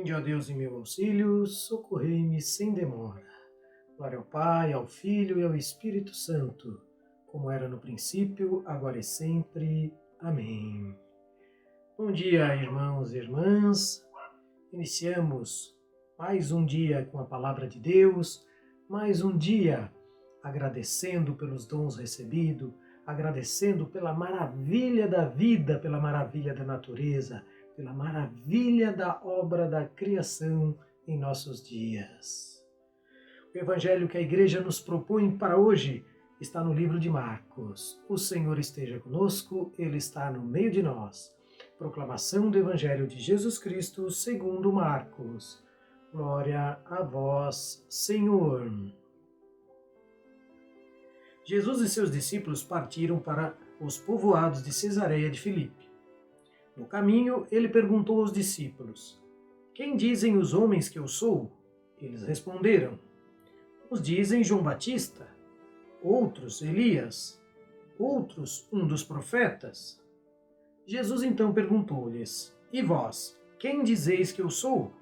Vinde, ó Deus, em meu auxílio, socorrei-me sem demora. Glória ao Pai, ao Filho e ao Espírito Santo, como era no princípio, agora e sempre. Amém. Bom dia, irmãos e irmãs. Iniciamos mais um dia com a Palavra de Deus, mais um dia agradecendo pelos dons recebidos, agradecendo pela maravilha da vida, pela maravilha da natureza, pela maravilha da obra da criação em nossos dias. O Evangelho que a Igreja nos propõe para hoje está no livro de Marcos. O Senhor esteja conosco, Ele está no meio de nós. Proclamação do Evangelho de Jesus Cristo segundo Marcos. Glória a vós, Senhor. Jesus e seus discípulos partiram para os povoados de Cesareia de Filipe. No caminho, ele perguntou aos discípulos: Quem dizem os homens que eu sou? Eles responderam: Uns dizem João Batista, outros Elias, outros um dos profetas. Jesus então perguntou-lhes: E vós, quem dizeis que eu sou?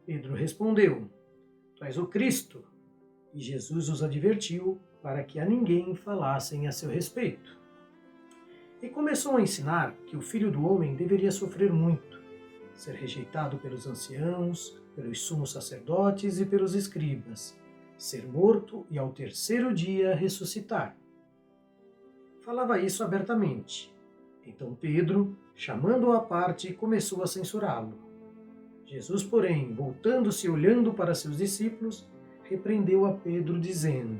Pedro respondeu: Tu és o Cristo. E Jesus os advertiu para que a ninguém falassem a seu respeito. E começou a ensinar que o Filho do Homem deveria sofrer muito, ser rejeitado pelos anciãos, pelos sumos sacerdotes e pelos escribas, ser morto e ao terceiro dia ressuscitar. Falava isso abertamente. Então Pedro, chamando-o à parte, começou a censurá-lo. Jesus, porém, voltando-se e olhando para seus discípulos, repreendeu a Pedro, dizendo: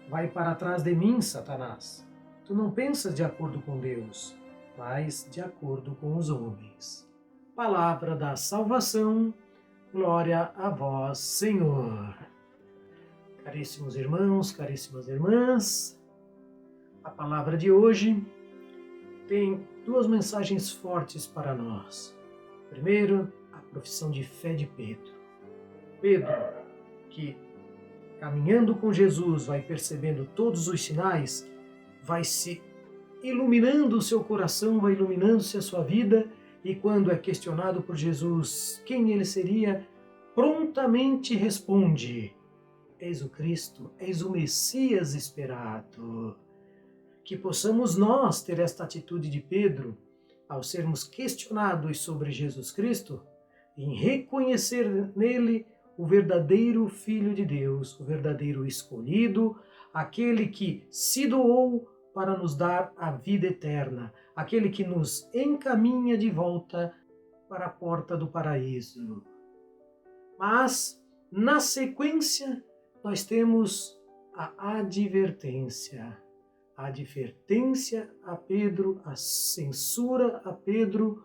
Vai para trás de mim, Satanás. Tu não pensas de acordo com Deus, mas de acordo com os homens. Palavra da salvação, glória a vós, Senhor. Caríssimos irmãos, caríssimas irmãs, a palavra de hoje tem duas mensagens fortes para nós. Primeiro, a profissão de fé de Pedro. Pedro, que caminhando com Jesus vai percebendo todos os sinais, vai se iluminando o seu coração, vai iluminando-se a sua vida, e quando é questionado por Jesus quem ele seria, prontamente responde: És o Cristo, és o Messias esperado. Que possamos nós ter esta atitude de Pedro, ao sermos questionados sobre Jesus Cristo, em reconhecer nele o verdadeiro Filho de Deus, o verdadeiro escolhido, aquele que se doou para nos dar a vida eterna, aquele que nos encaminha de volta para a porta do paraíso. Mas, na sequência, nós temos a advertência. A advertência a Pedro, a censura a Pedro,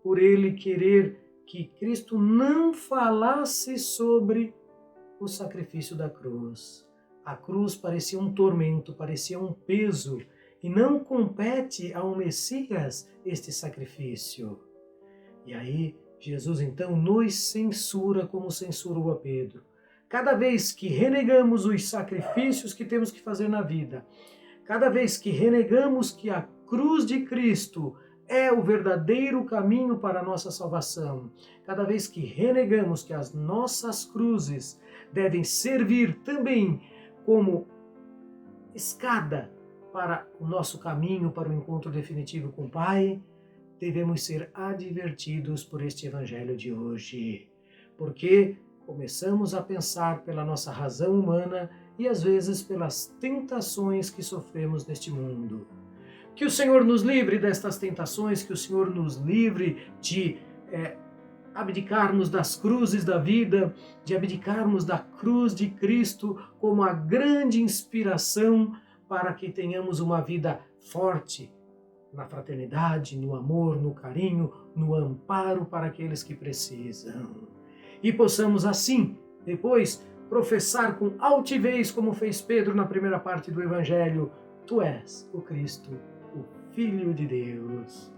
por ele querer que Cristo não falasse sobre o sacrifício da cruz. A cruz parecia um tormento, parecia um peso, e não compete ao Messias este sacrifício. E aí, Jesus então nos censura como censurou a Pedro. Cada vez que renegamos os sacrifícios que temos que fazer na vida, cada vez que renegamos que a cruz de Cristo é o verdadeiro caminho para a nossa salvação, cada vez que renegamos que as nossas cruzes devem servir também como escada para o nosso caminho, para o encontro definitivo com o Pai, devemos ser advertidos por este Evangelho de hoje. Porque começamos a pensar pela nossa razão humana e às vezes pelas tentações que sofremos neste mundo. Que o Senhor nos livre destas tentações, que o Senhor nos livre de abdicarmos das cruzes da vida, de abdicarmos da cruz de Cristo como a grande inspiração para que tenhamos uma vida forte na fraternidade, no amor, no carinho, no amparo para aqueles que precisam. E possamos assim, depois, professar com altivez, como fez Pedro na primeira parte do Evangelho: Tu és o Cristo, o Filho de Deus.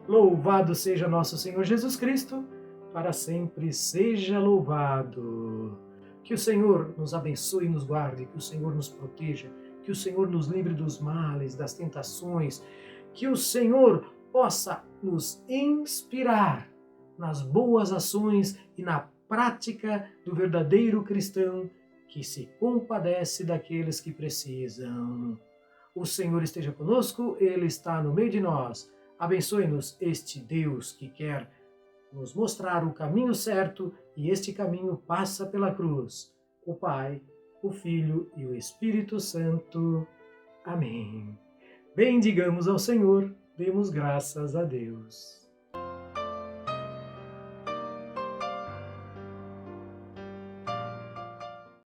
Louvado seja nosso Senhor Jesus Cristo, para sempre seja louvado. Que o Senhor nos abençoe e nos guarde, que o Senhor nos proteja, que o Senhor nos livre dos males, das tentações, que o Senhor possa nos inspirar nas boas ações e na prática do verdadeiro cristão que se compadece daqueles que precisam. O Senhor esteja conosco, Ele está no meio de nós. Abençoe-nos este Deus que quer nos mostrar o caminho certo, e este caminho passa pela cruz. O Pai, o Filho e o Espírito Santo. Amém. Bendigamos ao Senhor, demos graças a Deus.